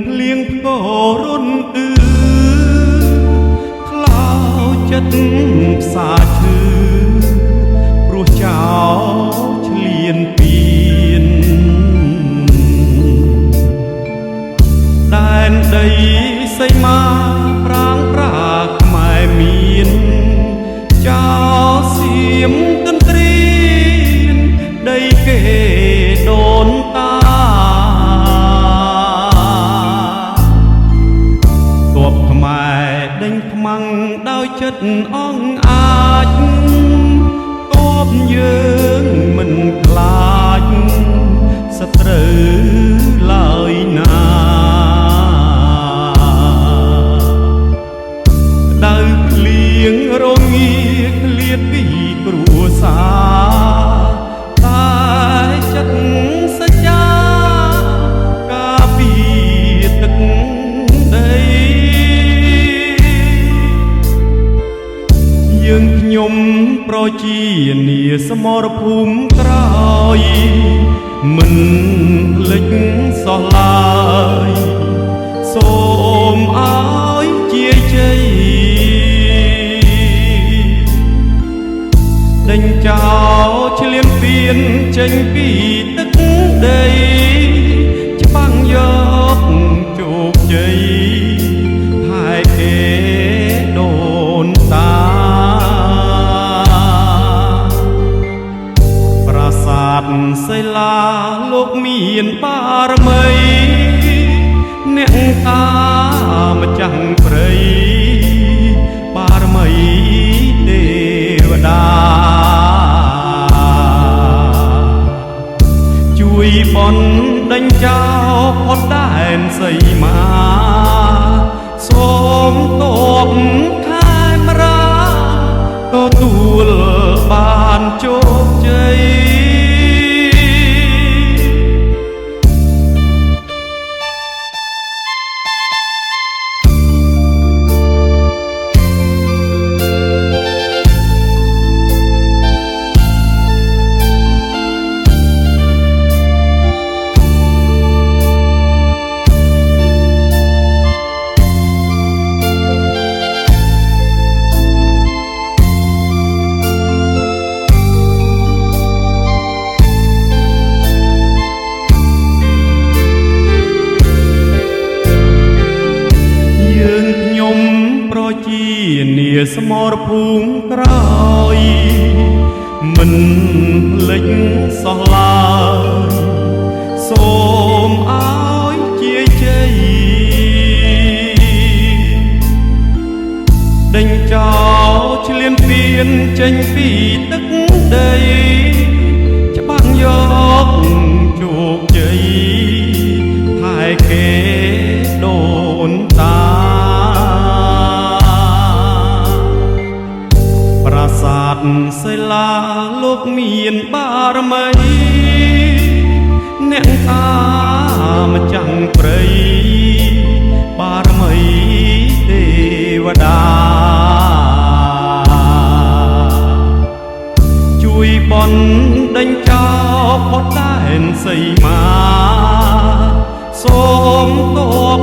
ភ្លៀងផ្គររុនខ្លោចចិត្តផ្សាឈឺព្រោះចោលឆ្លៀនពៀនដែនដីសីមាប្រាងប្រាខ្មែរមានចោលសៀមទន្ទ្រានដីគេដូនតាទ័ពខ្មែរដេញខ្មាំងដោយចិត្តអង្អាចទ័ពយើងមិនខ្លាចសត្រូវឡើយណាដៅភ្លៀងរងាឃ្លាតពីគ្រួសារតែចិត្តសច្ចាការពារទឹកដីយើងខ្ញុំប្រជានាសមរភូមិក្រោយមិនភ្លេចសោះឡើយសូមឲ្យជាជ័យដេញចោលឆ្លៀនពៀនចេញពីទឹកដីច្បាំងយកជោគជ័យថែគេដូនតាប្រាសាទសិលាលោកមានបារមីអ្នកតាម្ចាស់ព្រៃបារមីទេវតាជួយបន់ដេញចោលផុតដែនសីមាសូមទ័ពខេមរាទទួលបានជោគជ័យជានាសមរភូមិក្រោយមិនភ្លេចសោះឡើយសូមឲ្យជាជ័យដេញចោលឆ្លៀនពៀនចេញពីទឹកដីច្បាំងយកជោគជ័យថែគេដូនតាប្រាសាទសិលាលោកមានបារមីអ្នកតាម្ចាស់ព្រៃបារមីទេវតាជួយបន់ដេញចោលផុតដែនសីមាសូមទ័ព